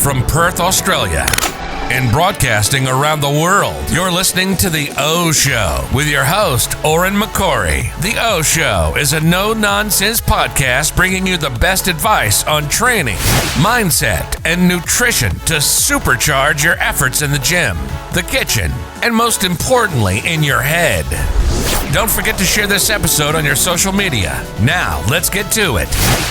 From Perth, Australia, and broadcasting around the world, you're listening to The O Show with your host, Oren McCory. The O Show is a no-nonsense podcast bringing you the best advice on training, mindset, and nutrition to supercharge your efforts in the gym, the kitchen, and most importantly, in your head. Don't forget to share this episode on your social media. Now, let's get to it.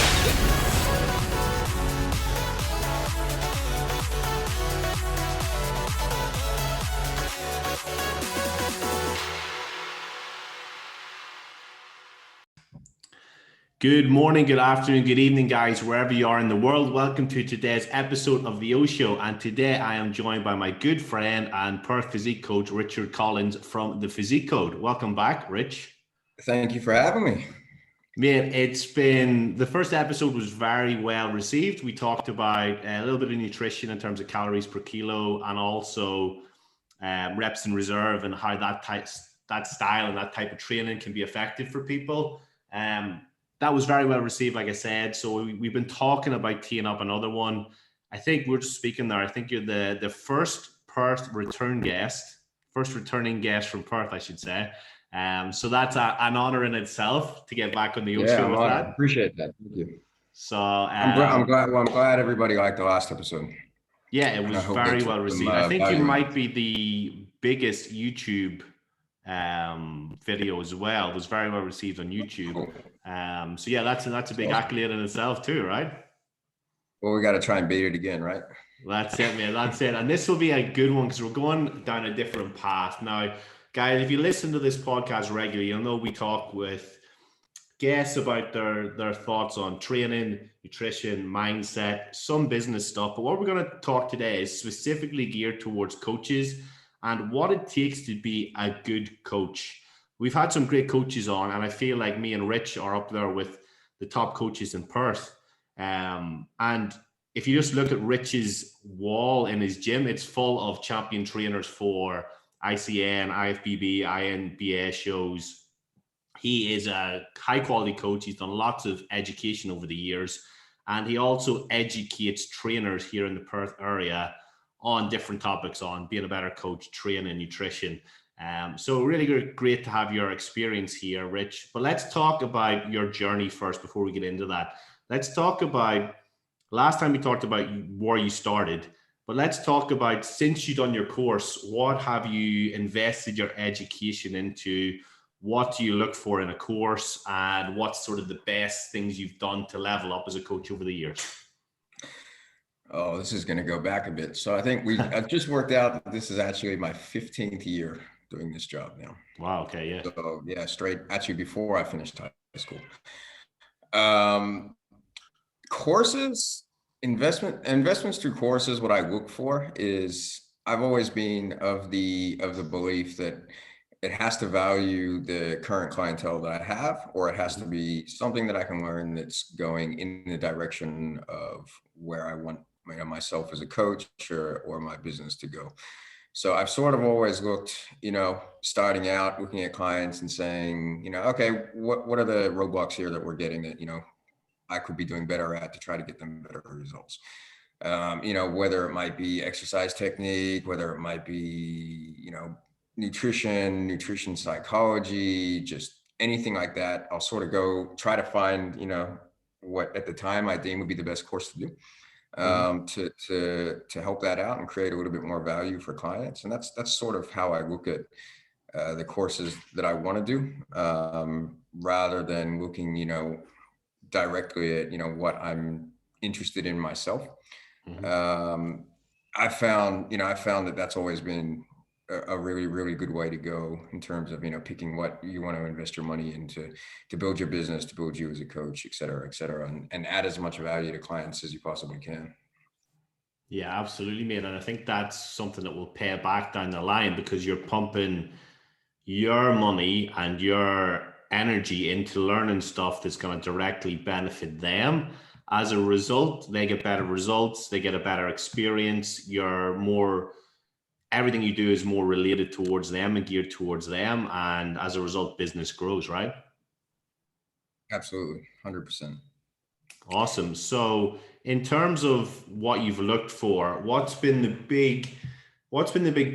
Good morning, good afternoon, good evening, guys, wherever you are in the world. Welcome to today's episode of The O Show. And today I am joined by my good friend and Perth Physique coach, Richard Collins from the Physique Code. Welcome back, Rich. Thank you for having me. Man, the first episode was very well received. We talked about a little bit of nutrition in terms of calories per kilo and also reps in reserve and how that style and that type of training can be effective for people. That was very well received, like I said. So we've been talking about teeing up another one. I think we're just speaking there. I think you're the first Perth returning guest from Perth, I should say. So that's an honor in itself to get back on the O Show with that. I appreciate that. Thank you. So I'm glad everybody liked the last episode. Yeah, it was very well received. I think you might be the biggest YouTube video as well. It was very well received on YouTube. Cool. So yeah, that's a big accolade in itself too, right? Well, we got to try and beat it again, right? That's it, man. That's it. And this will be a good one because we're going down a different path now, guys. If you listen to this podcast regularly, you'll know we talk with guests about their thoughts on training, nutrition, mindset, some business stuff. But what we're going to talk today is specifically geared towards coaches and what it takes to be a good coach. We've had some great coaches on, and I feel like me and Rich are up there with the top coaches in Perth. And if you just look at Rich's wall in his gym, it's full of champion trainers for ICN, IFBB, INBA shows. He is a high quality coach. He's done lots of education over the years, and he also educates trainers here in the Perth area on different topics on being a better coach, training, nutrition. So really great to have your experience here, Rich. But let's talk about your journey first before we get into that. Let's talk about, last time we talked about where you started, but let's talk about since you've done your course, what have you invested your education into? What do you look for in a course? And what's sort of the best things you've done to level up as a coach over the years? Oh, this is going to go back a bit. So I think I've just worked out that this is actually my 15th year doing this job now. Wow. Okay. Yeah. So yeah, straight actually before I finished high school. Courses, investments through courses. What I look for is I've always been of the belief that it has to value the current clientele that I have, or it has to be something that I can learn that's going in the direction of where I want myself as a coach or my business to go. So I've sort of always looked, starting out, looking at clients and saying, okay, what are the roadblocks here that we're getting that, I could be doing better at to try to get them better results. Whether it might be exercise technique, whether it might be, nutrition psychology, just anything like that. I'll sort of go try to find, what at the time I deem would be the best course to do. To help that out and create a little bit more value for clients. And that's sort of how I look at the courses that I want to do, rather than looking, directly at, what I'm interested in myself. I found that that's always been a really, really good way to go in terms of, picking what you want to invest your money into to build your business, to build you as a coach, et cetera, and add as much value to clients as you possibly can. Yeah, absolutely, mate. And I think that's something that will pay back down the line because you're pumping your money and your energy into learning stuff that's going to directly benefit them. As a result, they get better results, they get a better experience. Everything you do is more related towards them and geared towards them. And as a result, business grows, right? Absolutely. 100%. Awesome. So in terms of what you've looked for, what's been the big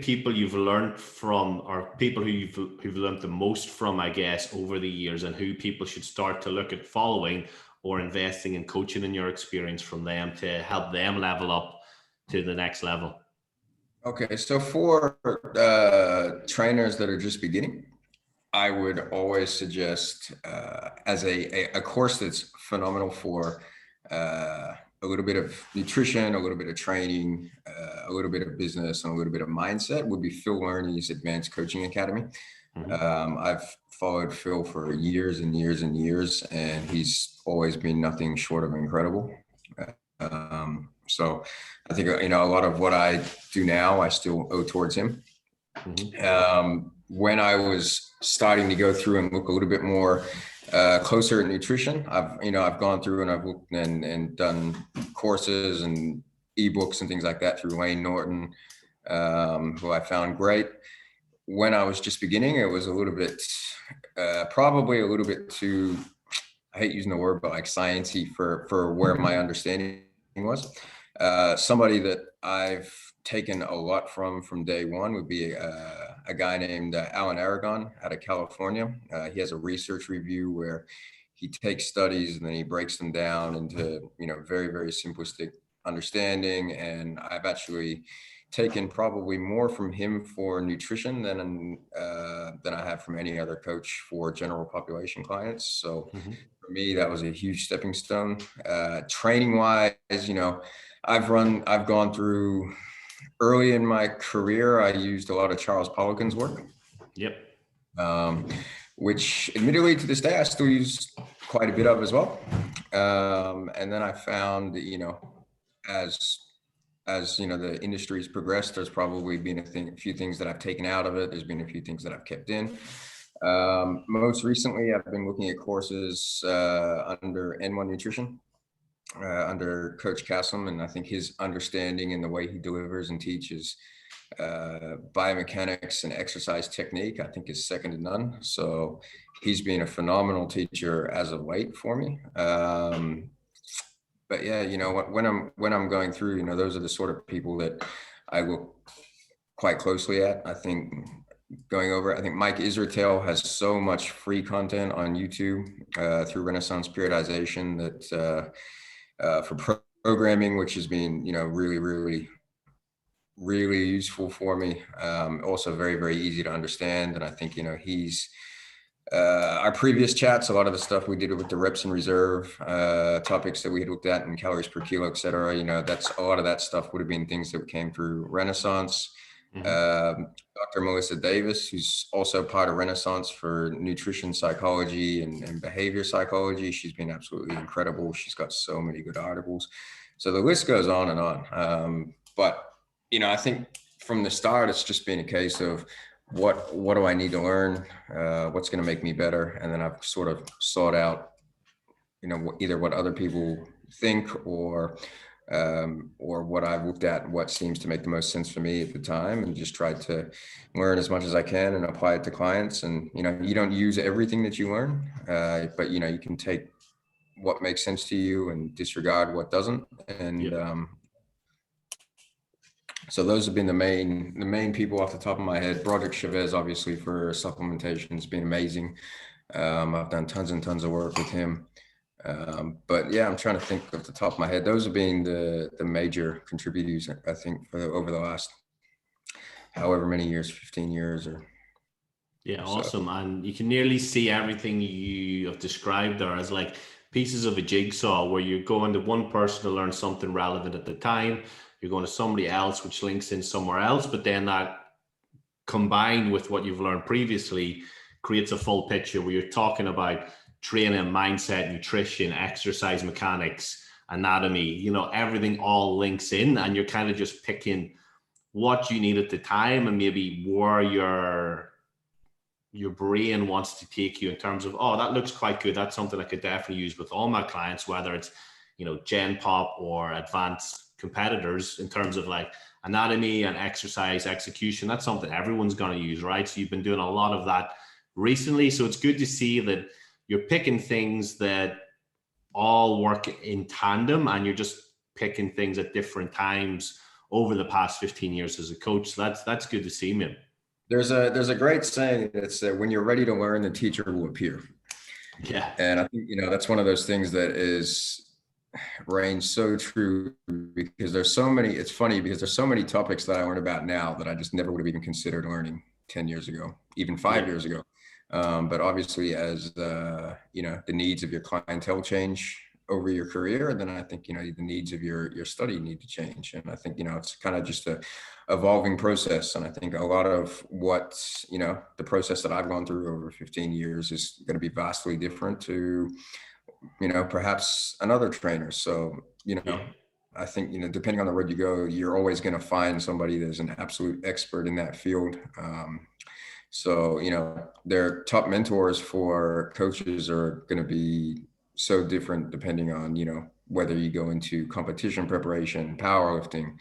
people you've learned from, or people who've learned the most from, I guess, over the years, and who people should start to look at following or investing in coaching, in your experience, from them to help them level up to the next level? Okay, so for trainers that are just beginning, I would always suggest as a course that's phenomenal for a little bit of nutrition, a little bit of training, a little bit of business, and a little bit of mindset would be Phil Learney's Advanced Coaching Academy. I've followed Phil for years and years and years, and he's always been nothing short of incredible. So I think, a lot of what I do now, I still owe towards him. When I was starting to go through and look a little bit more closer at nutrition, I've gone through and I've looked and done courses and ebooks and things like that through Wayne Norton, who I found great. When I was just beginning, it was a little bit, probably a little bit too, I hate using the word, but like sciencey for where my understanding was. Somebody that I've taken a lot from day one would be a guy named Alan Aragon out of California. He has a research review where he takes studies and then he breaks them down into, very, very simplistic understanding. And I've actually taken probably more from him for nutrition than I have from any other coach for general population clients. So for me, that was a huge stepping stone. Training wise, I've gone through, early in my career, I used a lot of Charles Poliquin's work. Yep. Which admittedly to this day, I still use quite a bit of as well. And then I found that, as the industry's progressed, there's probably been a few things that I've taken out of it. There's been a few things that I've kept in. Most recently, I've been looking at courses under N1 Nutrition, under Coach Cassim, and I think his understanding and the way he delivers and teaches biomechanics and exercise technique, I think, is second to none. So he's been a phenomenal teacher as of late for me. But yeah, when I'm going through, those are the sort of people that I look quite closely at. I think I think Mike Israetel has so much free content on YouTube through Renaissance Periodization that for programming, which has been, really, really, really useful for me. Also very, very easy to understand. And I think, he's our previous chats, a lot of the stuff we did with the reps and reserve topics that we had looked at, and calories per kilo, et cetera, that's a lot of that stuff would have been things that came through Renaissance. Dr. Melissa Davis, who's also part of Renaissance for nutrition psychology and behavior psychology. She's been absolutely incredible. She's got so many good articles. So the list goes on and on. But, I think from the start, it's just been a case of what do I need to learn? What's going to make me better? And then I've sort of sought out, either what other people think or what I've looked at, what seems to make the most sense for me at the time, and just tried to learn as much as I can and apply it to clients. And, you don't use everything that you learn, but, you can take what makes sense to you and disregard what doesn't. And so those have been the main people off the top of my head. Broderick Chavez, obviously, for supplementation, has been amazing. I've done tons and tons of work with him. But yeah, I'm trying to think off the top of my head. Those have been the major contributors, I think, over the last however many years, 15 years or. Yeah, awesome. And you can nearly see everything you have described there as like pieces of a jigsaw, where you're going to one person to learn something relevant at the time. You're going to somebody else, which links in somewhere else, but then that combined with what you've learned previously creates a full picture where you're talking about training, mindset, nutrition, exercise mechanics, anatomy, everything all links in, and you're kind of just picking what you need at the time and maybe where your brain wants to take you in terms of, oh, that looks quite good. That's something I could definitely use with all my clients, whether it's, Gen Pop or advanced competitors, in terms of like anatomy and exercise execution. That's something everyone's going to use, right? So you've been doing a lot of that recently. So it's good to see that you're picking things that all work in tandem, and you're just picking things at different times over the past 15 years as a coach. So that's good to see, man. There's a great saying that says, when you're ready to learn, the teacher will appear. Yeah. And I think, that's one of those things that reigns so true, because there's so many, it's funny because there's so many topics that I learn about now that I just never would have even considered learning 10 years ago, even 5 years ago. But obviously as, the needs of your clientele change over your career, then I think, the needs of your study need to change. And I think, it's kind of just a evolving process. And I think a lot of what, the process that I've gone through over 15 years is going to be vastly different to, perhaps another trainer. So, I think, depending on the road you go, you're always going to find somebody that's an absolute expert in that field. So, their top mentors for coaches are going to be so different depending on, whether you go into competition preparation, powerlifting,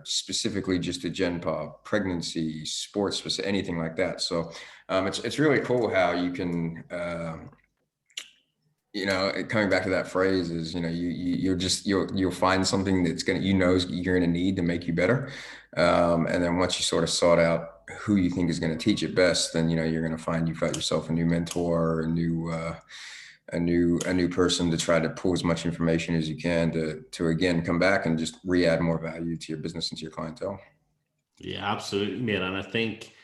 specifically just a gen pop, pregnancy, sports, anything like that. So it's really cool how you can, coming back to that phrase is, you'll find something that's you're going to need to make you better. And then once you sort of sort out who you think is going to teach it best, then, you're going to find you've got yourself a new mentor, a new person to try to pull as much information as you can to again, come back and just re-add more value to your business and to your clientele. Yeah, absolutely, mate. And I think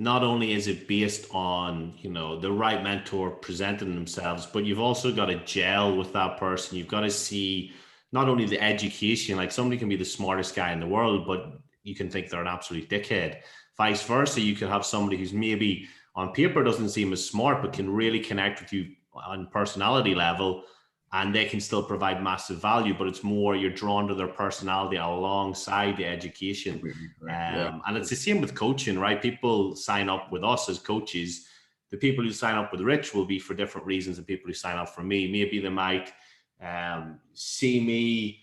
not only is it based on, the right mentor presenting themselves, but you've also got to gel with that person. You've got to see not only the education, like somebody can be the smartest guy in the world, but you can think they're an absolute dickhead. Vice versa, you could have somebody who's maybe on paper doesn't seem as smart, but can really connect with you on personality level, and they can still provide massive value, but it's more you're drawn to their personality alongside the education. And it's the same with coaching, right? People sign up with us as coaches. The people who sign up with Rich will be for different reasons than people who sign up for me. Maybe they might see me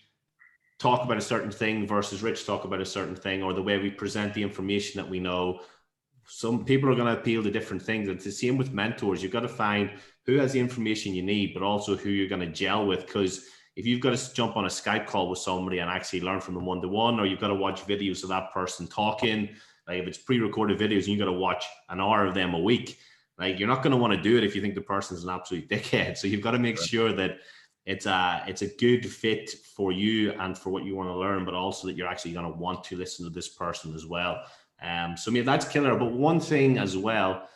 talk about a certain thing versus Rich talk about a certain thing, or the way we present the information that we know. Some people are going to appeal to different things. It's the same with mentors. You've got to find who has the information you need, but also who you're going to gel with. Because if you've got to jump on a Skype call with somebody and actually learn from them one-to-one, or you've got to watch videos of that person talking, like if it's pre-recorded videos and you've got to watch an hour of them a week, like you're not going to want to do it if you think the person's an absolute dickhead. So you've got to make sure that it's a good fit for you and for what you want to learn, but also that you're actually going to want to listen to this person as well. So I mean, that's killer. But one thing as well,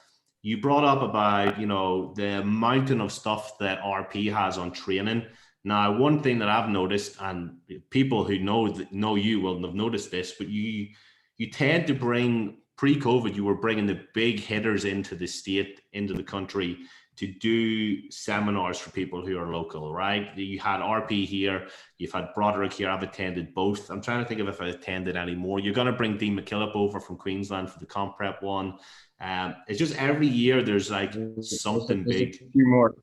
you brought up about, the mountain of stuff that RP has on training. Now, one thing that I've noticed, and people who know you will have noticed this, but you tend to bring, pre-COVID, you were bringing the big hitters into the state, into the country, to do seminars for people who are local, right? You had RP here, you've had Broderick here. I've attended both. I'm trying to think of if I attended any more. You're going to bring Dean McKillop over from Queensland for the comp prep one. It's just every year there's like something big. A few more.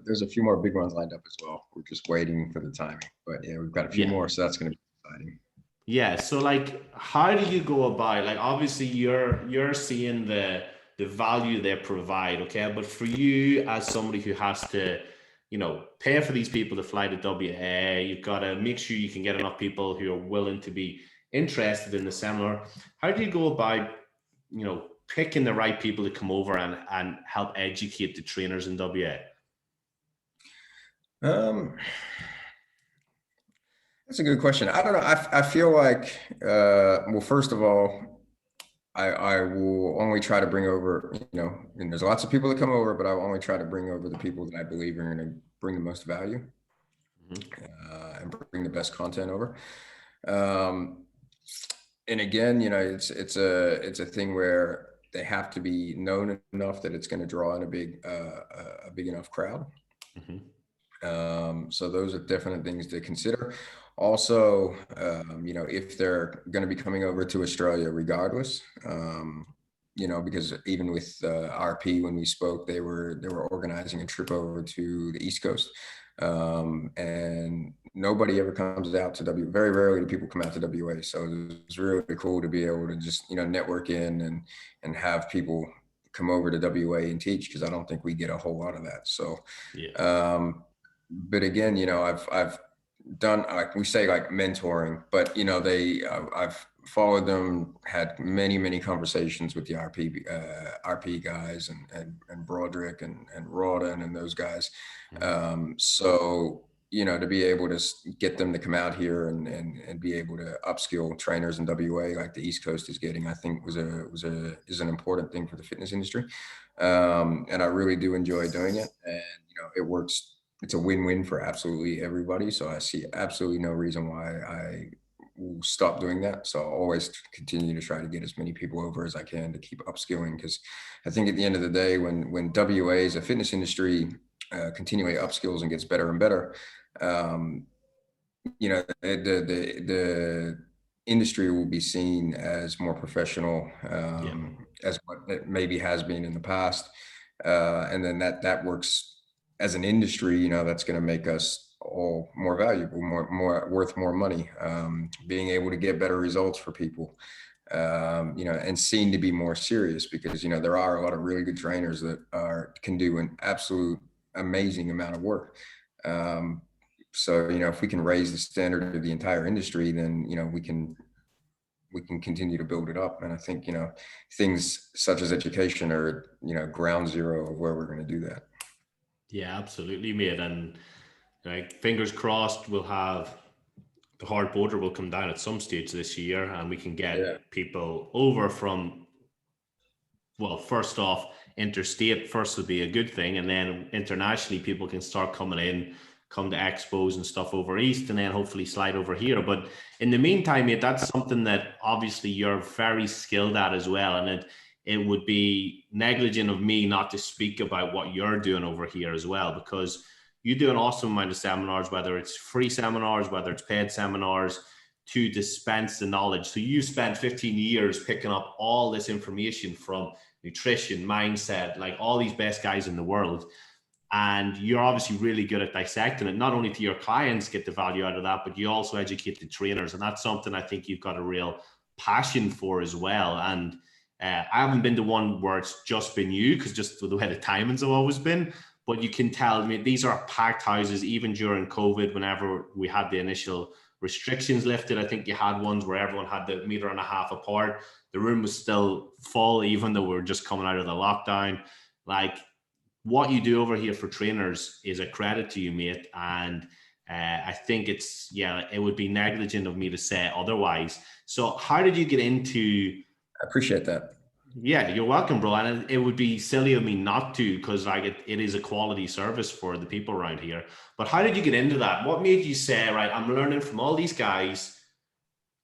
There's a few more big ones lined up as well. We're just waiting for the timing, but yeah, we've got a few more, so that's going to be exciting. Yeah. So like, how do you go about, like, obviously you're seeing the value they provide, okay? But for you as somebody who has to, pay for these people to fly to WA, you've got to make sure you can get enough people who are willing to be interested in the seminar. How do you go about, picking the right people to come over and help educate the trainers in WA? That's a good question. I don't know. I feel like, well, first of all, I will only try to bring over, and there's lots of people that come over, but I will only try to bring over the people that I believe are going to bring the most value, and bring the best content over. And again, it's a thing where they have to be known enough that it's going to draw in a big enough crowd. So those are definite things to consider. Also, if they're going to be coming over to Australia regardless, because even with RP, when we spoke, they were organizing a trip over to the East Coast. And nobody ever comes out to very rarely do people come out to WA. So it's really cool to be able to just, network in and have people come over to WA and teach, because I don't think we get a whole lot of that. So, but again, I've done, like we say, like mentoring, but I've followed them, had many conversations with the RP guys and Broderick and Rawdon and those guys. So to be able to get them to come out here and be able to upskill trainers in WA like the East Coast is getting, I think is an important thing for the fitness industry. And I really do enjoy doing it, and it works. It's a win-win for absolutely everybody. So I see absolutely no reason why I will stop doing that. So I'll always continue to try to get as many people over as I can to keep upskilling, because I think at the end of the day, when WA as a fitness industry continually upskills and gets better and better, the industry will be seen as more professional, as what it maybe has been in the past. And then that works as an industry, that's going to make us all more valuable, more worth more money, being able to get better results for people, and seen to be more serious, because, there are a lot of really good trainers that can do an absolute amazing amount of work. So, if we can raise the standard of the entire industry, then, we can continue to build it up. And I think, things such as education are, ground zero of where we're going to do that. Yeah, absolutely, mate. And fingers crossed, we'll have the hard border will come down at some stage this year, and we can get people over from, well, first off, interstate first would be a good thing, and then internationally people can start coming in, come to expos and stuff over east, and then hopefully slide over here. But in the meantime, mate, that's something that obviously you're very skilled at as well, and it would be negligent of me not to speak about what you're doing over here as well, because you do an awesome amount of seminars, whether it's free seminars, whether it's paid seminars, to dispense the knowledge. So you spent 15 years picking up all this information from nutrition, mindset, like all these best guys in the world. And you're obviously really good at dissecting it, not only to your clients get the value out of that, but you also educate the trainers. And that's something I think you've got a real passion for as well. And I haven't been to one where it's just been you, because just the way the timings have always been. But you can tell me these are packed houses, even during COVID, whenever we had the initial restrictions lifted. I think you had ones where everyone had the 1.5 meters apart. The room was still full, even though we were just coming out of the lockdown. Like, what you do over here for trainers is a credit to you, mate. And I think it would be negligent of me to say otherwise. So how did you get into... I appreciate that. Yeah, you're welcome, bro. And it would be silly of me not to, because it is a quality service for the people around here. But how did you get into that? What made you say, right, I'm learning from all these guys,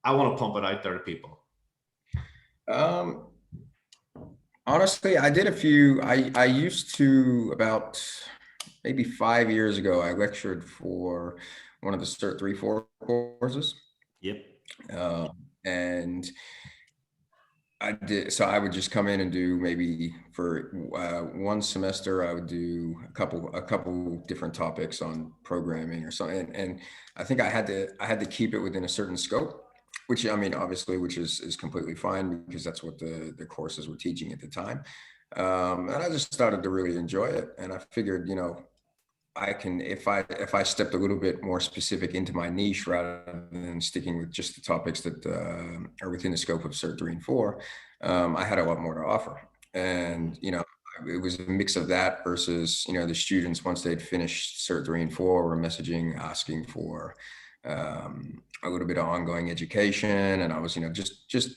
I want to pump it out there to people? Honestly, I did a few. I used to, about maybe 5 years ago, I lectured for one of the Cert 3-4 courses. Yep. And I did. So I would just come in and do, maybe for one semester, I would do a couple different topics on programming or something. And I think I had to keep it within a certain scope, which, I mean, obviously, which is completely fine, because that's what the courses were teaching at the time. And I just started to really enjoy it. And I figured, I can, if I stepped a little bit more specific into my niche rather than sticking with just the topics that are within the scope of Cert 3 and 4, I had a lot more to offer. And, it was a mix of that versus, the students, once they'd finished Cert 3 and 4, were messaging, asking for a little bit of ongoing education. And I was, just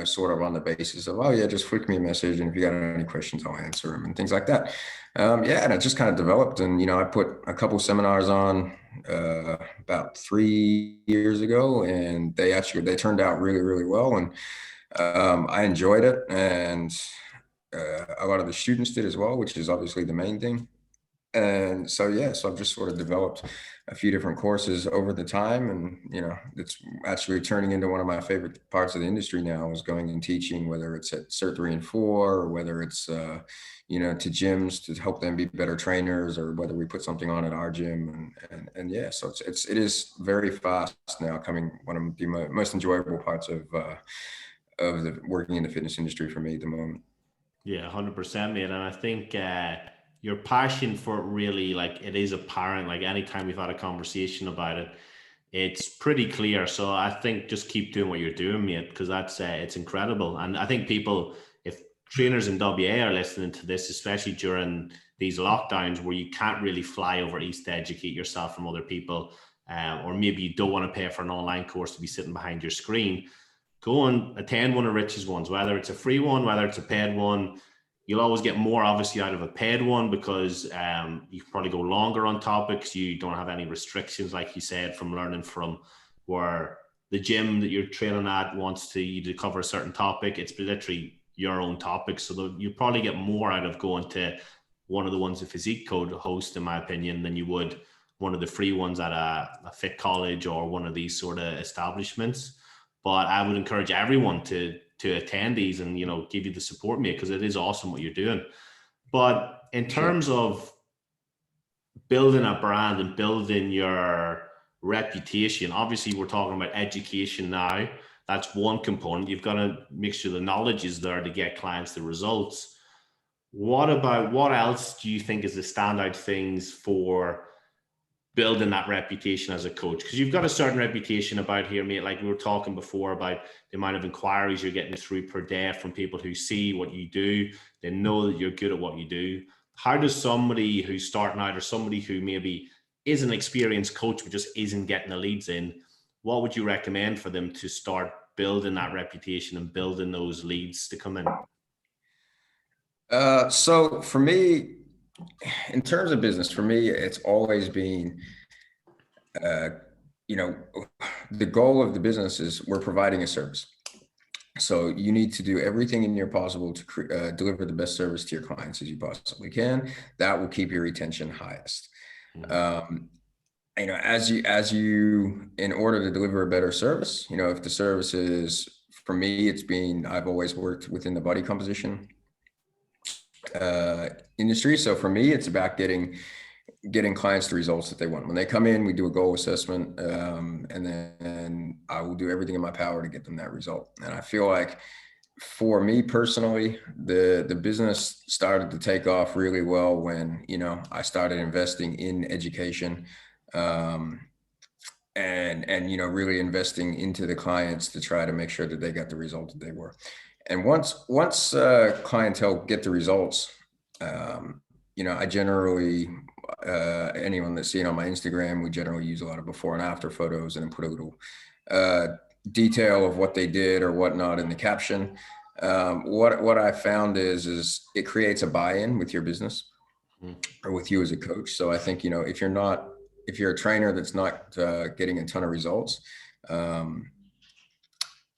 sort of on the basis of, oh yeah, just flick me a message, and if you got any questions, I'll answer them, and things like that. And it just kind of developed. And, I put a couple seminars on about 3 years ago, and they turned out really, really well. And I enjoyed it. And a lot of the students did as well, which is obviously the main thing. And so I've just sort of developed a few different courses over the time, and it's actually turning into one of my favorite parts of the industry now, is going and teaching, whether it's at Cert 3 and 4, or whether it's to gyms to help them be better trainers, or whether we put something on at our gym, so it is very fast now, coming one of the most enjoyable parts of the working in the fitness industry for me at the moment. Yeah, 100%, mate. And I think your passion for it really, it is apparent. Anytime we've had a conversation about it, it's pretty clear. So I think just keep doing what you're doing, mate, because that's it's incredible. And I think people, if trainers in WA are listening to this, especially during these lockdowns where you can't really fly over east to educate yourself from other people, or maybe you don't want to pay for an online course to be sitting behind your screen, go and attend one of Rich's ones, whether it's a free one, whether it's a paid one. You'll always get more, obviously, out of a paid one because you can probably go longer on topics. You don't have any restrictions, like you said, from learning from where the gym that you're training at wants you to cover a certain topic. It's literally your own topic. So you probably get more out of going to one of the ones that Physique Code host, in my opinion, than you would one of the free ones at a fit college or one of these sort of establishments. But I would encourage everyone to attend these and, you know, give you the support, mate, because it is awesome what you're doing. But in terms of building a brand and building your reputation, obviously we're talking about education now. That's one component. You've got to make sure the knowledge is there to get clients the results. What else do you think is the standout things for building that reputation as a coach? Because you've got a certain reputation about here, mate. Like we were talking before about the amount of inquiries you're getting through per day from people who see what you do. They know that you're good at what you do. How does somebody who's starting out, or somebody who maybe is an experienced coach but just isn't getting the leads in, what would you recommend for them to start building that reputation and building those leads to come in? So for me, in terms of business, for me, it's always been, you know, the goal of the business is we're providing a service. So you need to do everything in your possible to deliver the best service to your clients as you possibly can. That will keep your retention highest. You know, as you, in order to deliver a better service, you know, if the service is, for me, I've always worked within the body composition industry. So for me, it's about getting clients the results that they want. When they come in, we do a goal assessment, and then I will do everything in my power to get them that result. And I feel like for me personally, the business started to take off really well when, you know, I started investing in education, and you know, really investing into the clients to try to make sure that they got the result that they were. And once clientele get the results, you know, I generally, anyone that's seen on my Instagram, we generally use a lot of before and after photos and then put a little detail of what they did or whatnot in the caption. What I found is it creates a buy-in with your business or with you as a coach. So I think, you know, if you're a trainer that's not getting a ton of results,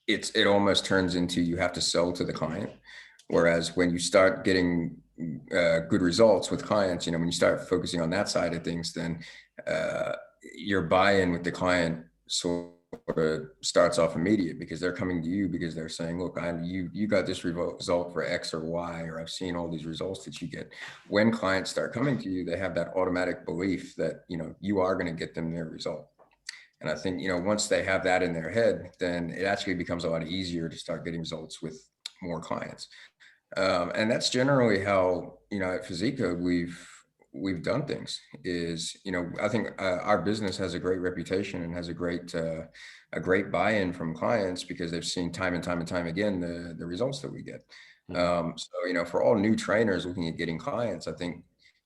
it almost turns into you have to sell to the client. Whereas when you start getting good results with clients, you know, when you start focusing on that side of things, then your buy-in with the client sort of starts off immediate, because they're coming to you because they're saying, look, you got this result for X or Y, or I've seen all these results that you get. When clients start coming to you, they have that automatic belief that, you know, you are going to get them their result. And I think, you know, once they have that in their head, then it actually becomes a lot easier to start getting results with more clients. And that's generally how, you know, at Physique Code we've done things. Is, you know, I think our business has a great reputation and has a great buy-in from clients because they've seen time and time again the results that we get. So, you know, for all new trainers looking at getting clients, I think,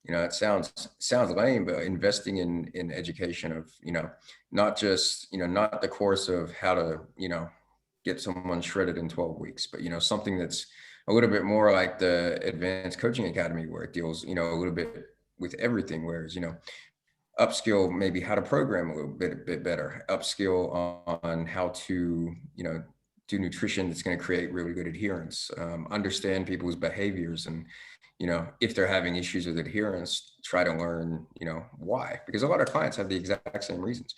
you know, it sounds lame, but investing in education of, you know, not just, you know, not the course of how to, you know, get someone shredded in 12 weeks, but, you know, something that's a little bit more like the Advanced Coaching Academy, where it deals, you know, a little bit with everything. Whereas, you know, upskill maybe how to program a little bit better, upskill on how to, you know, do nutrition that's going to create really good adherence, understand people's behaviors, and, you know, if they're having issues with adherence, try to learn, you know, why, because a lot of clients have the exact same reasons.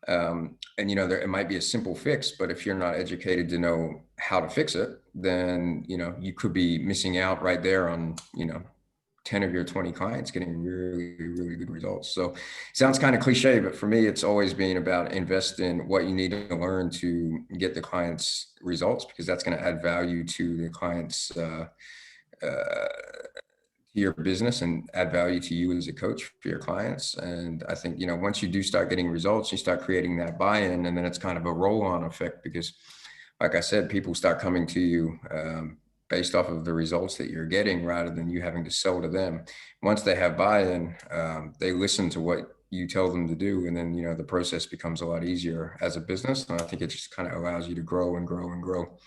And, you know, it might be a simple fix, but if you're not educated to know how to fix it, then, you know, you could be missing out right there on, you know, 10 of your 20 clients getting really, really good results. So it sounds kind of cliche, but for me, it's always been about invest in what you need to learn to get the client's results, because that's going to add value to the client's, your business and add value to you as a coach for your clients. And I think, once you do start getting results, you start creating that buy-in, and then it's kind of a roll-on effect because, like I said, people start coming to you based off of the results that you're getting rather than you having to sell to them. Once they have buy-in, they listen to what you tell them to do. And then, the process becomes a lot easier as a business. And I think it just kind of allows you to grow and grow and grow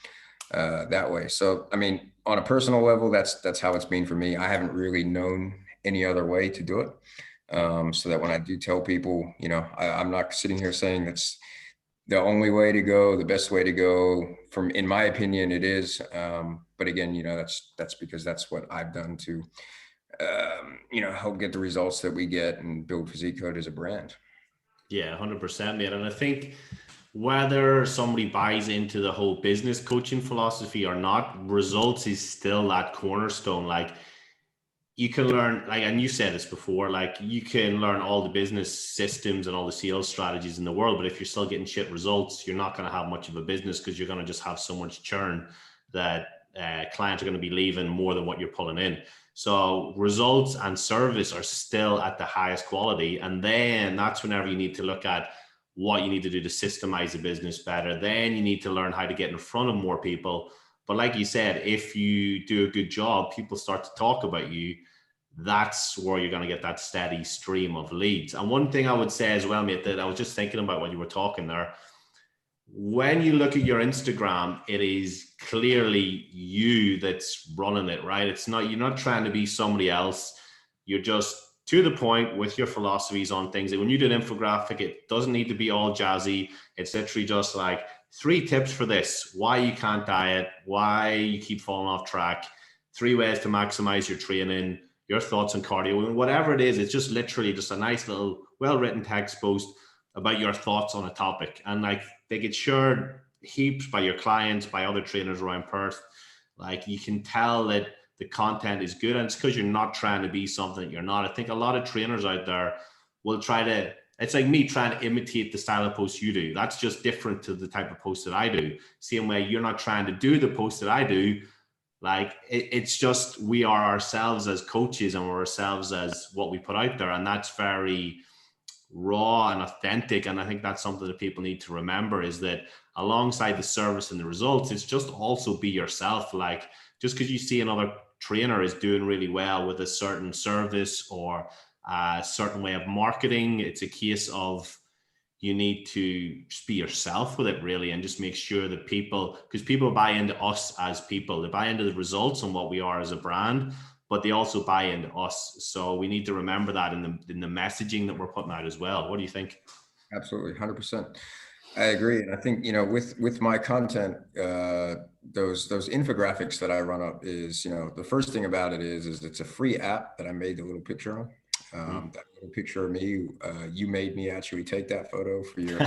that way. So, I mean, on a personal level, that's how it's been for me. I haven't really known any other way to do it. So that when I do tell people, I'm not sitting here saying that's the only way to go, the best way to go. In my opinion, it is. But again, that's because that's what I've done to, help get the results that we get and build Physique Code as a brand. Yeah, 100%, mate. And I think whether somebody buys into the whole business coaching philosophy or not, results is still that cornerstone. Like, you can learn, like, and you said this before, like, you can learn all the business systems and all the sales strategies in the world, but if you're still getting shit results, you're not going to have much of a business because you're going to just have so much churn that clients are going to be leaving more than what you're pulling in. So results and service are still at the highest quality. And then that's whenever you need to look at what you need to do to systemize the business better. Then you need to learn how to get in front of more people. But like you said, if you do a good job, people start to talk about you. That's where you're going to get that steady stream of leads. And one thing I would say as well, mate, that I was just thinking about when you were talking there, when you look at your Instagram, it is clearly you that's running it, right? It's not, you're not trying to be somebody else. You're just to the point with your philosophies on things. That when you do an infographic, it doesn't need to be all jazzy. It's literally just like 3 tips for this, why you can't diet, why you keep falling off track, 3 ways to maximize your training, your thoughts on cardio, and whatever it is. It's just literally just a nice little well-written text post about your thoughts on a topic. And like, they get shared heaps by your clients, by other trainers around Perth. Like, you can tell that the content is good, and it's because you're not trying to be something that you're not. I think a lot of trainers out there will try to, it's like me trying to imitate the style of posts you do. That's just different to the type of posts that I do. Same way you're not trying to do the posts that I do. Like, it's just, we are ourselves as coaches, and we're ourselves as what we put out there. And that's very raw and authentic. And I think that's something that people need to remember, is that alongside the service and the results, it's just also be yourself. Like, just because you see another trainer is doing really well with a certain service or a certain way of marketing, it's a case of you need to just be yourself with it, really, and just make sure that people, because people buy into us as people, they buy into the results and what we are as a brand, but they also buy into us. So we need to remember that in the messaging that we're putting out as well. What do you think? Absolutely, 100%. I agree. And I think, with my content, those infographics that I run up is, the first thing about it is it's a free app that I made the little picture on. That little picture of me, you made me actually take that photo for your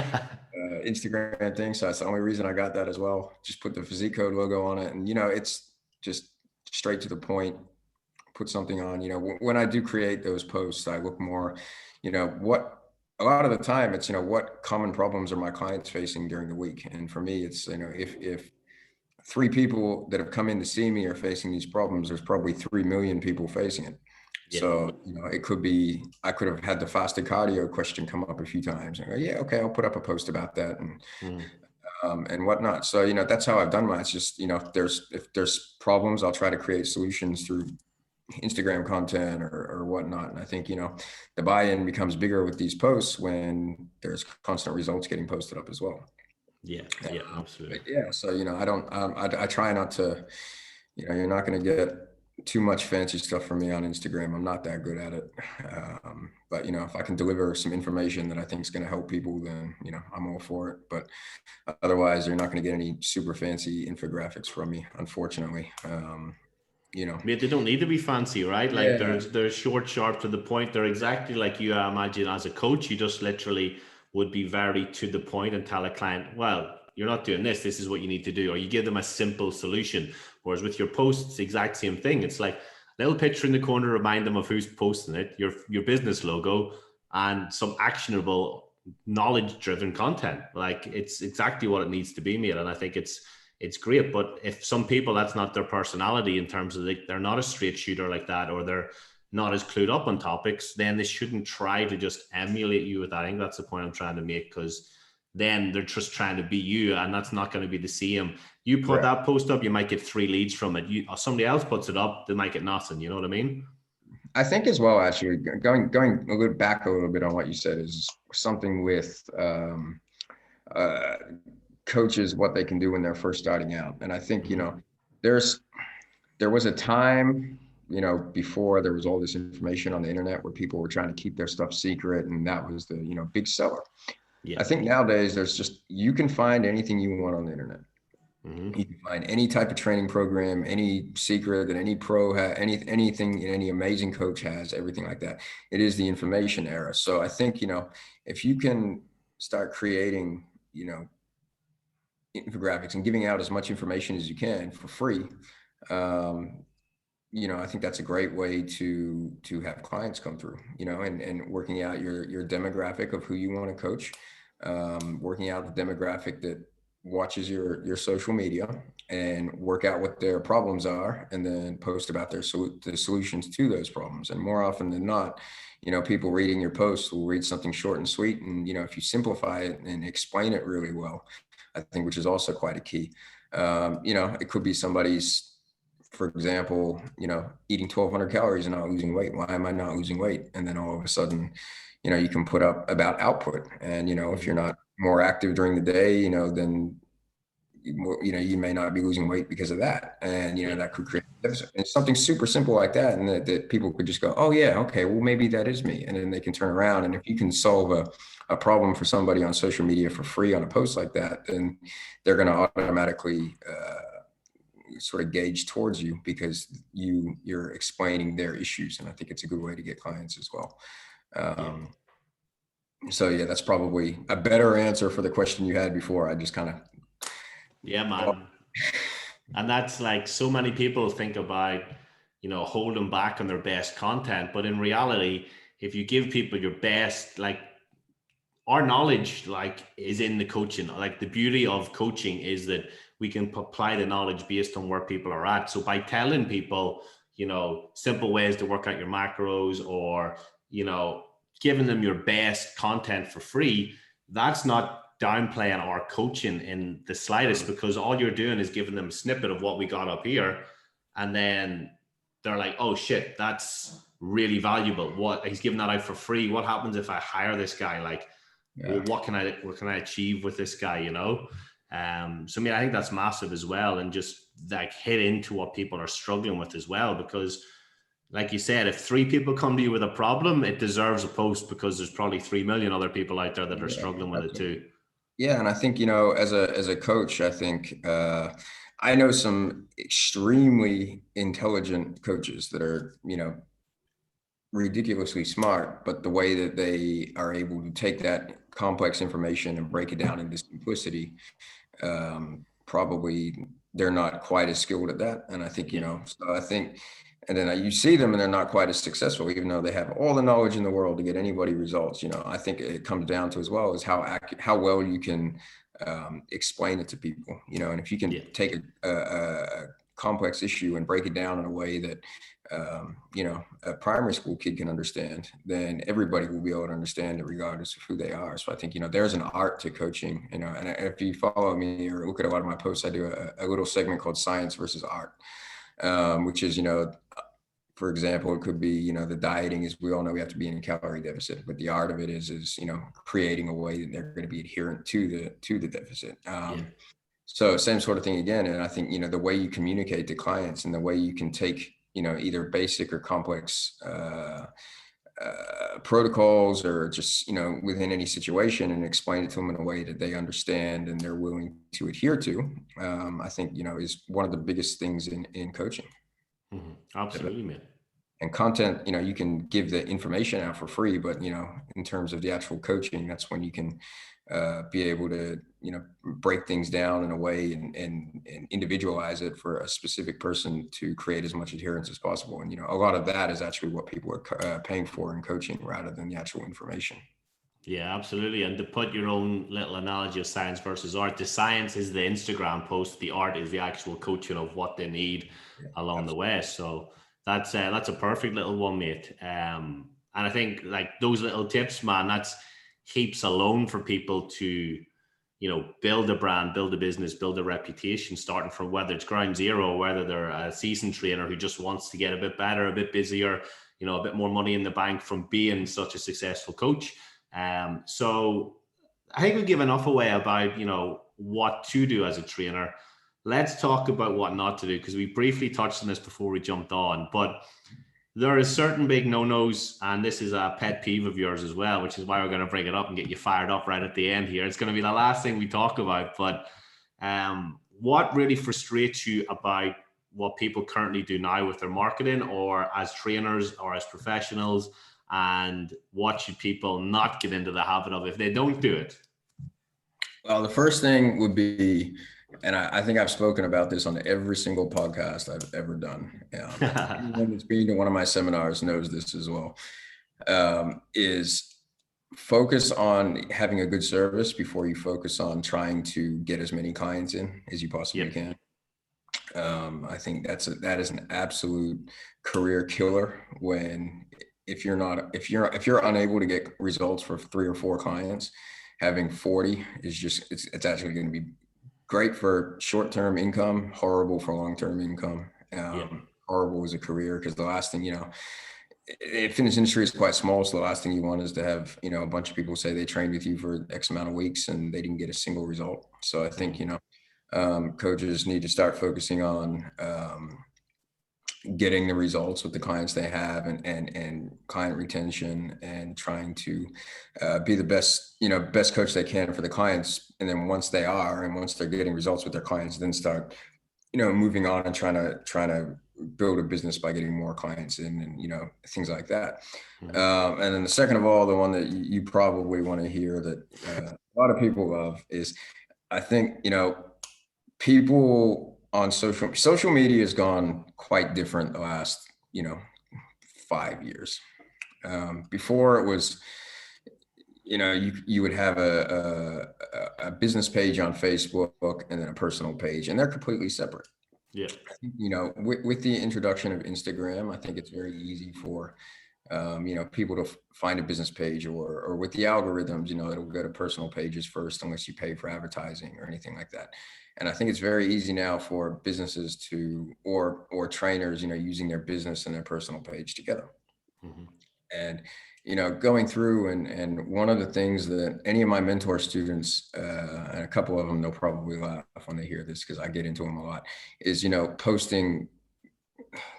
Instagram thing. So that's the only reason I got that as well. Just put the Physique Code logo on it. And, it's just straight to the point, put something on. When I do create those posts, I look more, a lot of the time it's, what common problems are my clients facing during the week? And for me, it's, if 3 people that have come in to see me are facing these problems, there's probably 3 million people facing it. Yeah. So, it could be, I could have had the fasted cardio question come up a few times. And I go, yeah, okay, I'll put up a post about that and whatnot. So, that's how I've done mine. It's just, if there's problems, I'll try to create solutions through Instagram content or whatnot. And I think, the buy-in becomes bigger with these posts when there's constant results getting posted up as well. Yeah, absolutely. Yeah. So, I try not to, you're not going to get too much fancy stuff from me on Instagram. I'm not that good at it. But, if I can deliver some information that I think is going to help people, then, I'm all for it. But otherwise, you're not going to get any super fancy infographics from me, unfortunately. Mate, they don't need to be fancy, right? Like, they're short, sharp, to the point. They're exactly like you. I imagine as a coach, you just literally would be very to the point and tell a client, well, you're not doing this. This is what you need to do. Or you give them a simple solution. Whereas with your posts, it's the exact same thing. It's like a little picture in the corner, remind them of who's posting it, your business logo, and some actionable, knowledge-driven content. Like, it's exactly what it needs to be, mate. And I think it's it's great. But if some people, that's not their personality, in terms of they're not a straight shooter like that, or they're not as clued up on topics, then they shouldn't try to just emulate you with that. I think that's the point I'm trying to make, because then they're just trying to be you, and that's not going to be the same. You put that post up, you might get 3 leads from it. Somebody else puts it up, they might get nothing. You know what I mean? I think as well, actually, going a little back a little bit on what you said, is something with coaches, what they can do when they're first starting out. And I think, there was a time, before there was all this information on the internet, where people were trying to keep their stuff secret, and that was the, big seller. Yeah. I think nowadays you can find anything you want on the internet. You can find any type of training program, any secret that any pro has, anything any amazing coach has, everything like that. It is the information era. So I think, if you can start creating, infographics and giving out as much information as you can for free, I think that's a great way to have clients come through, and working out your demographic of who you want to coach, working out the demographic that watches your social media, and work out what their problems are, and then post about the solutions to those problems. And more often than not, people reading your posts will read something short and sweet. And, if you simplify it and explain it really well, I think, which is also quite a key, it could be somebody's, for example, eating 1,200 calories and not losing weight. Why am I not losing weight? And then all of a sudden, you can put up about output. And, if you're not more active during the day, then, you may not be losing weight because of that. And, that could create a deficit. And something super simple like that. And that people could just go, oh yeah, okay, well, maybe that is me. And then they can turn around. And if you can solve a problem for somebody on social media for free on a post like that, then they're going to automatically, sort of gauge towards you, because you're explaining their issues. And I think it's a good way to get clients as well. So yeah, that's probably a better answer for the question you had before. I just kind of. Yeah, man. And that's like, so many people think about, holding back on their best content. But in reality, if you give people your best, like, our knowledge, like, is in the coaching. Like, the beauty of coaching is that we can apply the knowledge based on where people are at. So by telling people, simple ways to work out your macros, or, giving them your best content for free, that's not downplaying our coaching in the slightest, because all you're doing is giving them a snippet of what we got up here. And then they're like, oh shit, that's really valuable. What, he's giving that out for free. What happens if I hire this guy? Like, well, what can I achieve with this guy, So I think that's massive as well. And just like hit into what people are struggling with as well, because like you said, if 3 people come to you with a problem, it deserves a post, because there's probably 3 million other people out there that are struggling with it too. Yeah. And I think, as a coach, I think, I know some extremely intelligent coaches that are, ridiculously smart, but the way that they are able to take that complex information and break it down into simplicity, probably they're not quite as skilled at that. And I think, so I think, and then you see them and they're not quite as successful, even though they have all the knowledge in the world to get anybody results. I think it comes down to as well is how well you can explain it to people, and if you can take a complex issue and break it down in a way that, a primary school kid can understand, then everybody will be able to understand it regardless of who they are. So I think, there's an art to coaching, and if you follow me or look at a lot of my posts, I do a little segment called Science versus Art, which is, for example, it could be, the dieting is, we all know we have to be in a calorie deficit, but the art of it is, creating a way that they're going to be adherent to the deficit. So same sort of thing again. And I think, the way you communicate to clients and the way you can take, either basic or complex protocols, or just, within any situation, and explain it to them in a way that they understand and they're willing to adhere to, I think, is one of the biggest things in coaching. Mm-hmm. Absolutely, man. And content, you can give the information out for free, but, in terms of the actual coaching, that's when you can be able to, break things down in a way and individualize it for a specific person to create as much adherence as possible. And, a lot of that is actually what people are paying for in coaching, rather than the actual information. Yeah, absolutely. And to put your own little analogy of science versus art, the science is the Instagram post, the art is the actual coaching of what they need Yeah, along the absolutely. way. So that's a perfect little one, mate. And I think like those little tips, man, that's heaps alone for people to, build a brand, build a business, build a reputation, starting from whether it's ground zero or whether they're a seasoned trainer who just wants to get a bit better, a bit busier, a bit more money in the bank from being such a successful coach. So I think we give enough away about, what to do as a trainer. Let's talk about what not to do, because we briefly touched on this before we jumped on, but there is certain big no-nos, and this is a pet peeve of yours as well, which is why we're going to bring it up and get you fired up right at the end here. It's going to be the last thing we talk about, but what really frustrates you about what people currently do now with their marketing or as trainers or as professionals, and what should people not get into the habit of if they don't do it? Well, the first thing would be, and I think I've spoken about this on every single podcast I've ever done. Anyone that's been to one of my seminars knows this as well. Is focus on having a good service before you focus on trying to get as many clients in as you possibly Yep. can. I think that is an absolute career killer when if you're unable to get results for 3 or 4 clients, having 40 is just it's actually going to be great for short-term income, horrible for long-term income, Yep. horrible as a career because the last thing fitness industry is quite small, so the last thing you want is to have a bunch of people say they trained with you for X amount of weeks and they didn't get a single result. So I think coaches need to start focusing on getting the results with the clients they have and client retention and trying to be the best coach they can for the clients. And then once they're getting results with their clients, then start moving on and trying to build a business by getting more clients in and things like that. And then the second of all, the one that you probably want to hear that a lot of people love is, I think people on social media has gone quite different the last 5 years. Before it was you would have a business page on Facebook and then a personal page, and they're completely separate. Yeah. With the introduction of Instagram, I think it's very easy for people to find a business page, or with the algorithms, it'll go to personal pages first unless you pay for advertising or anything like that. And I think it's very easy now for businesses to or trainers, using their business and their personal page together. Mm-hmm. And going through and one of the things that any of my mentor students, and a couple of them, they'll probably laugh when they hear this because I get into them a lot, is posting,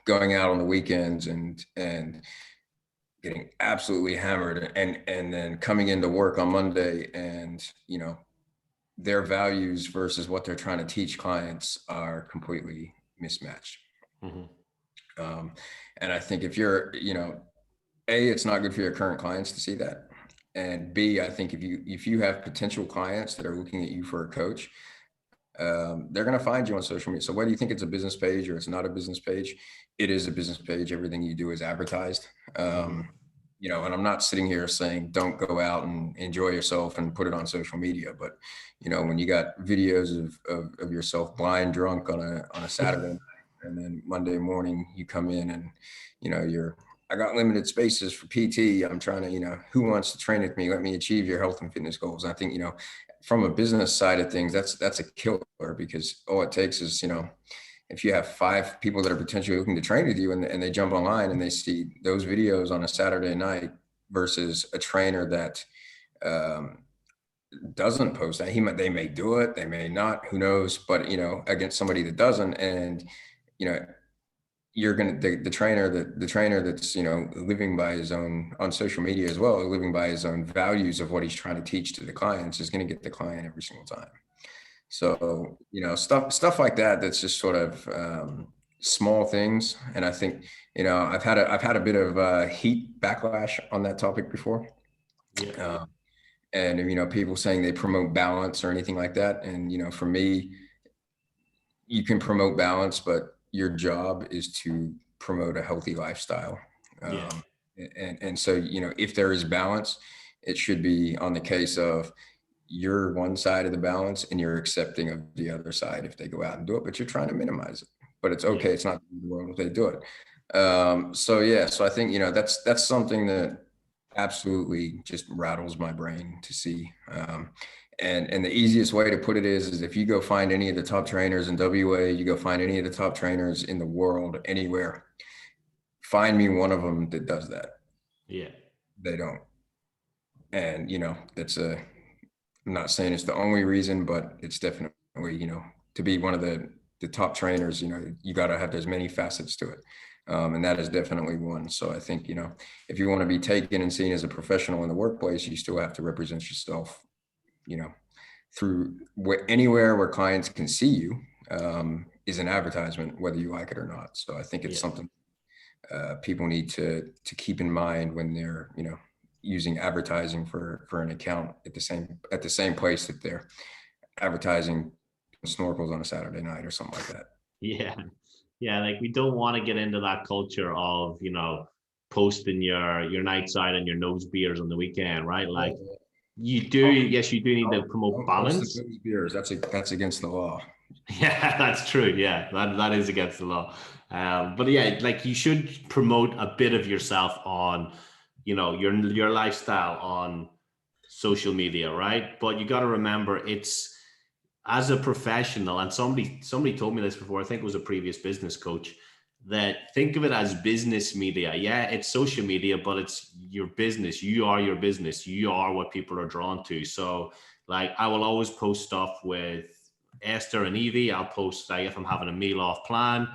going out on the weekends and getting absolutely hammered and then coming into work on Monday and their values versus what they're trying to teach clients are completely mismatched. Mm-hmm. And I think if you're A, it's not good for your current clients to see that. And B, I think if you have potential clients that are looking at you for a coach, they're going to find you on social media. So whether you think it's a business page or it's not a business page, it is a business page. Everything you do is advertised. And I'm not sitting here saying don't go out and enjoy yourself and put it on social media. But, when you got videos of yourself blind drunk on a Saturday night, and then Monday morning you come in and, I got limited spaces for PT. I'm trying to, who wants to train with me? Let me achieve your health and fitness goals. And I think, from a business side of things, that's a killer, because all it takes is, if you have 5 people that are potentially looking to train with you and they jump online and they see those videos on a Saturday night versus a trainer that doesn't post that, they may do it, they may not, who knows, but, against somebody that doesn't, and, you're going to, the trainer that's, living by his own on social media as well, living by his own values of what he's trying to teach to the clients, is going to get the client every single time. So, stuff like that, that's just sort of small things. And I think, I've had a bit of heat backlash on that topic before. Yeah. And, people saying they promote balance or anything like that. And, for me, you can promote balance, but your job is to promote a healthy lifestyle. Yeah. And so, if there is balance, It should be on the case of you're one side of the balance and you're accepting of the other side if they go out and do it, but you're trying to minimize it. But it's okay. It's not the world if they do it. So I think, that's something that absolutely just rattles my brain to see. And the easiest way to put it is if you go find any of the top trainers in WA, you go find any of the top trainers in the world, anywhere, find me one of them that does that. Yeah. They don't. And, I'm not saying it's the only reason, but it's definitely, to be one of the top trainers, you got to have there's many facets to it. And that is definitely one. So I think, if you want to be taken and seen as a professional in the workplace, you still have to represent yourself, through anywhere where clients can see you, is an advertisement, whether you like it or not. So I think it's something people need to keep in mind when they're, using advertising for an account at the same place that they're advertising snorkels on a Saturday night or something like that. Yeah, like we don't want to get into that culture of, posting your night side and your nose beers on the weekend, right? Like you do need to promote balance. Beers, that's against the law. Yeah, that's true. Yeah, that is against the law. But yeah, like you should promote a bit of yourself on, your lifestyle on social media, right? But you got to remember, it's as a professional, and somebody told me this before. I think it was a previous business coach, that think of it as business media. Yeah, it's social media, but it's your business. You are your business. You are what people are drawn to. So, like, I will always post stuff with Esther and Evie. I'll post, like, if I'm having a meal off plan.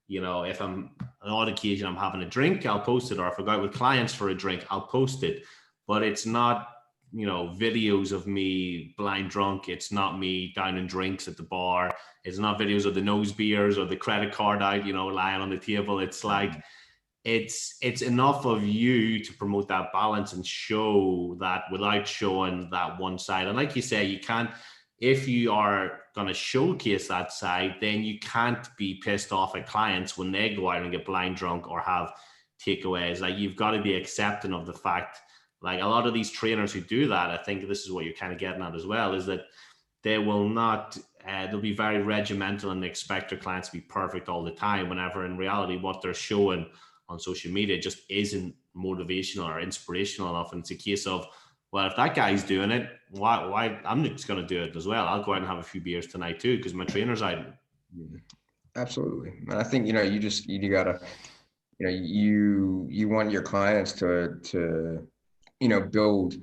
If I'm on odd occasion I'm having a drink, I'll post it. Or if I go out with clients for a drink, I'll post it. But it's not, videos of me blind drunk. It's not me downing drinks at the bar. It's not videos of the nose beers or the credit card out, lying on the table. It's like, it's enough of you to promote that balance and show that without showing that one side. And like you say, you can't, if you are going to showcase that side, then you can't be pissed off at clients when they go out and get blind drunk or have takeaways. Like, you've got to be accepting of the fact, like a lot of these trainers who do that, I think this is what you're kind of getting at as well, is that they will not, they'll be very regimental and expect their clients to be perfect all the time, whenever in reality, what they're showing on social media just isn't motivational or inspirational enough. And it's a case of, well, if that guy's doing it, why I'm just going to do it as well. I'll go out and have a few beers tonight too, because my trainer's out. Absolutely. And I think, you gotta, you want your clients to build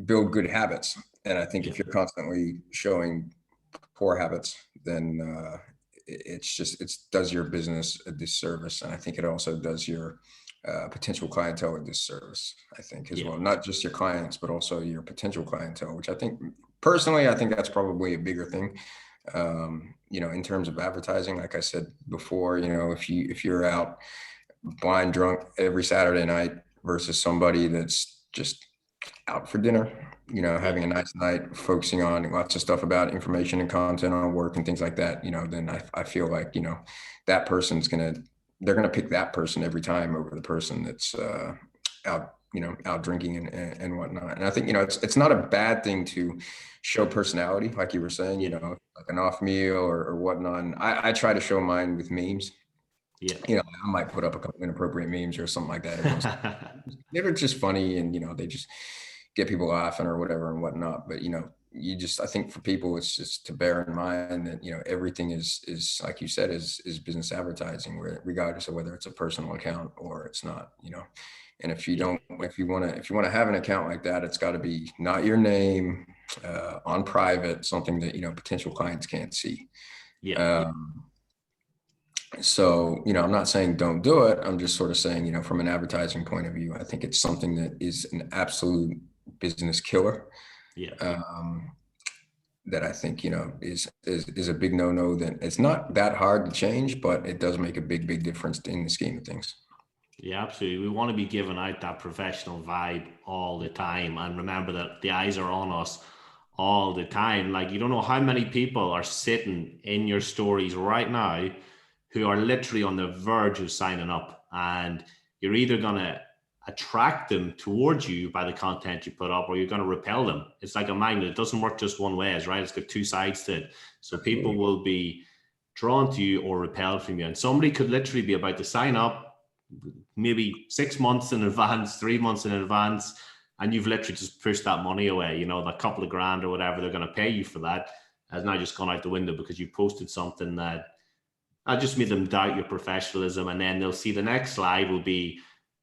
good habits. And I think if you're constantly showing poor habits, then it does your business a disservice. And I think it also does your potential clientele a disservice, I think, as well. Not just your clients, but also your potential clientele, which I think that's probably a bigger thing. In terms of advertising, like I said before, if you're out blind drunk every Saturday night versus somebody that's just out for dinner, having a nice night, focusing on lots of stuff about information and content on work and things like that, then I feel like, that person's they're going to pick that person every time over the person that's out drinking and whatnot. And I think, it's not a bad thing to show personality, like you were saying, like an off meal or whatnot. And I try to show mine with memes. I might put up a couple inappropriate memes or something like that. They're just funny, and they just get people laughing or whatever and whatnot. But I think for people, it's just to bear in mind that everything is like you said is business advertising, regardless of whether it's a personal account or it's not. And if you want to have an account like that, it's got to be not your name, on private, something that potential clients can't see. So, I'm not saying don't do it. I'm just sort of saying, from an advertising point of view, I think it's something that is an absolute business killer. That I think, is a big no-no. That it's not that hard to change, but it does make a big difference in the scheme of things. Yeah, absolutely. We want to be giving out that professional vibe all the time. And remember that the eyes are on us all the time. Like, you don't know how many people are sitting in your stories right now who are literally on the verge of signing up, and you're either going to attract them towards you by the content you put up, or you're going to repel them. It's like a magnet. It doesn't work just one way, right? It's got two sides to it. So people will be drawn to you or repelled from you. And somebody could literally be about to sign up maybe 6 months in advance, 3 months in advance, and you've literally just pushed that money away. You know, that couple of grand or whatever they're going to pay you for that has now just gone out the window because you posted something that just made them doubt your professionalism. And then they'll see the next slide will be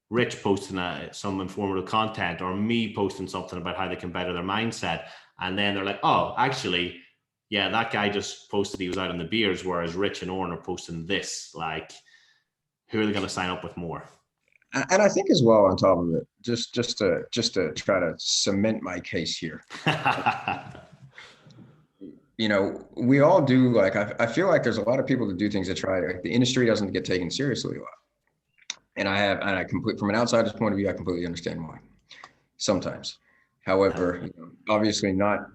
Rich posting some informative content, or me posting something about how they can better their mindset. And then they're like, oh, actually, yeah, that guy just posted he was out on the beers, whereas Rich and Oren are posting this. Like, who are they going to sign up with more? And I think as well, on top of it, just to try to cement my case here. You know, we all do, like, I feel like there's a lot of people that do things that try, like, the industry doesn't get taken seriously a lot. And from an outsider's point of view, I completely understand why sometimes. However, obviously not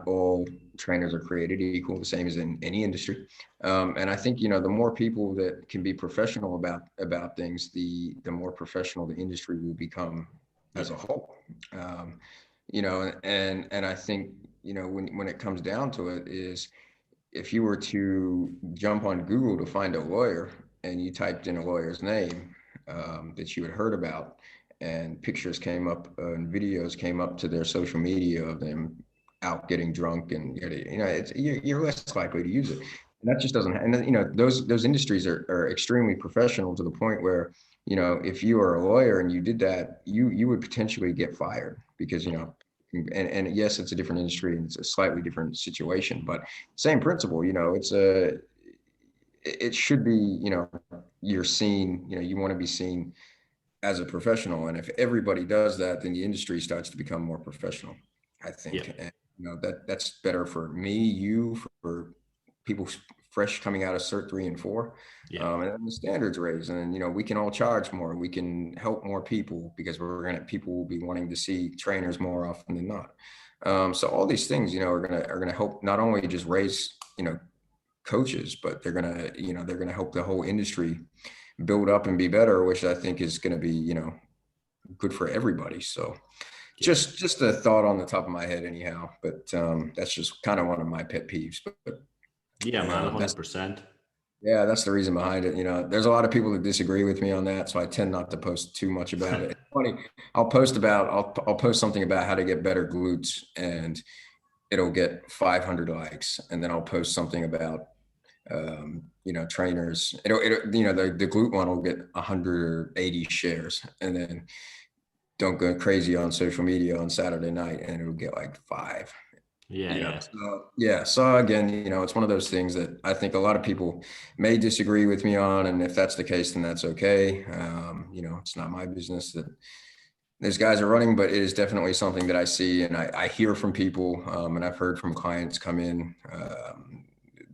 all trainers are created equal, the same as in any industry. And I think, the more people that can be professional about things, the more professional the industry will become as a whole. And I think, when it comes down to it, is if you were to jump on Google to find a lawyer and you typed in a lawyer's name that you had heard about, and pictures came up and videos came up to their social media of them out getting drunk, and you're less likely to use it. And that just doesn't. And those industries are extremely professional to the point where, if you are a lawyer and you did that, you would potentially get fired because and yes, it's a different industry and it's a slightly different situation, but same principle. It should be, you're seen. You want to be seen as a professional. And if everybody does that, then the industry starts to become more professional, I think. Yeah. And that's better for me, you, for people fresh coming out of Cert 3 and 4. Yeah. And then the standards raised, and we can all charge more. We can help more people because people will be wanting to see trainers more often than not. So all these things, are gonna help not only just raise, coaches, but they're gonna help the whole industry build up and be better, which I think is going to be, good for everybody. So just a thought on the top of my head anyhow, but that's just kind of one of my pet peeves. But yeah, man, 100%. Yeah, that's the reason behind it. There's a lot of people that disagree with me on that, so I tend not to post too much about it. It's funny, I'll post something about how to get better glutes, and it'll get 500 likes, and then I'll post something about trainers, the glute one will get 180 shares, and then don't go crazy on social media on Saturday night and it'll get like 5. So again, it's one of those things that I think a lot of people may disagree with me on, and if that's the case, then that's okay. It's not my business that these guys are running, but it is definitely something that I see and I hear from people, and I've heard from clients come in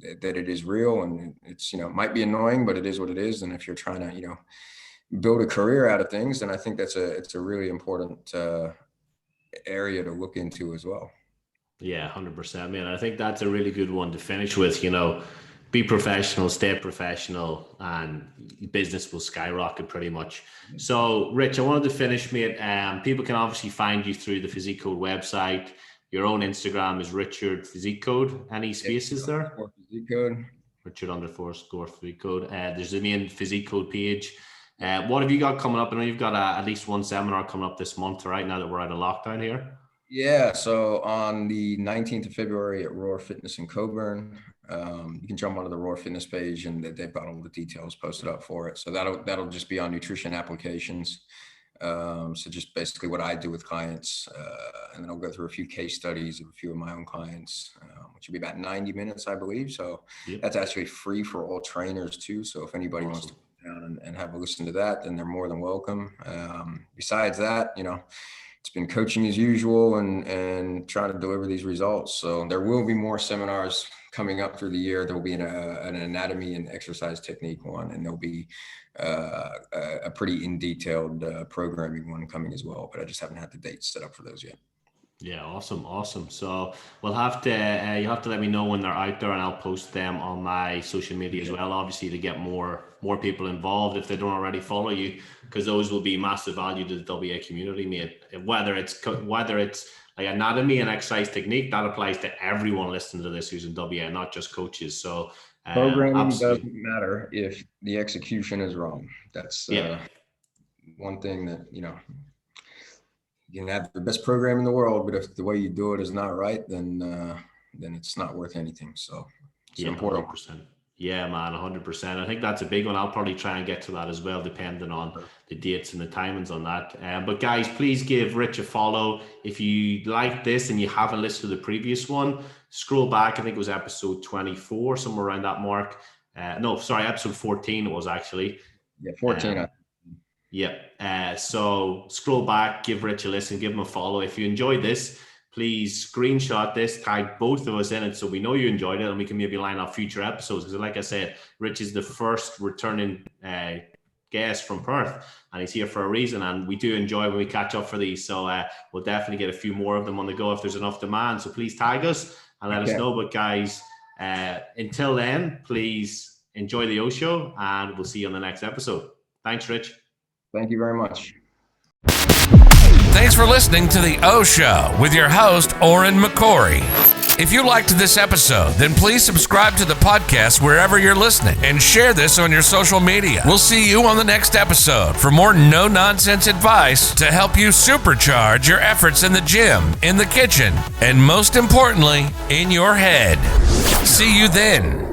that it is real, and it's, might be annoying, but it is what it is. And if you're trying to, build a career out of things, then I think it's a really important area to look into as well. Yeah, 100%, man. I think that's a really good one to finish with. Be professional, stay professional, and business will skyrocket pretty much. So, Rich, I wanted to finish, mate. People can obviously find you through the Physique Code website. Your own Instagram is Richard Physique Code. Any spaces there? Physique Code. Richard _ Physique Code. There's the main Physique Code page. What have you got coming up? I know you've got at least one seminar coming up this month, right? Now that we're out of lockdown here. Yeah. So on the 19th of February at Roar Fitness in Coburn, you can jump onto the Roar Fitness page, and they've got all the details posted up for it. So that'll just be on nutrition applications. So just basically what I do with clients, and then I'll go through a few case studies of a few of my own clients, which will be about 90 minutes, I believe. So that's actually free for all trainers too. So if anybody wants to come down and have a listen to that, then they're more than welcome. Besides that, it's been coaching as usual and trying to deliver these results. So there will be more seminars coming up through the year. There will be an anatomy and exercise technique one, and there'll be a pretty in detailed programming one coming as well. But I just haven't had the dates set up for those yet. Yeah, awesome. So we'll have to you have to let me know when they're out there, and I'll post them on my social media as well. Obviously, to get more people involved if they don't already follow you, because those will be massive value to the WA community, mate. Whether it's like anatomy and exercise technique, that applies to everyone listening to this who's in WA, not just coaches. So Programming absolutely. doesn't matter if the execution is wrong. That's one thing that, you can have the best program in the world, but if the way you do it is not right, then it's not worth anything. So it's important. 100%. Yeah, man, 100%. I think that's a big one. I'll probably try and get to that as well, depending on the dates and the timings on that. But guys, please give Rich a follow. If you like this and you haven't listened to the previous one, scroll back. I think it was episode 24, somewhere around that mark. Episode 14 it was actually. Yeah, 14. So scroll back, give Rich a listen, give him a follow. If you enjoyed this, please screenshot this, tag both of us in it so we know you enjoyed it, and we can maybe line up future episodes. Because like I said, Rich is the first returning guest from Perth, and he's here for a reason, and we do enjoy when we catch up for these. So we'll definitely get a few more of them on the go if there's enough demand. So please tag us and let us know. But guys, until then, please enjoy the O Show, and we'll see you on the next episode. Thanks, Rich. Thank you very much. Thanks for listening to The O Show with your host, Oren McCory. If you liked this episode, then please subscribe to the podcast wherever you're listening and share this on your social media. We'll see you on the next episode for more no-nonsense advice to help you supercharge your efforts in the gym, in the kitchen, and most importantly, in your head. See you then.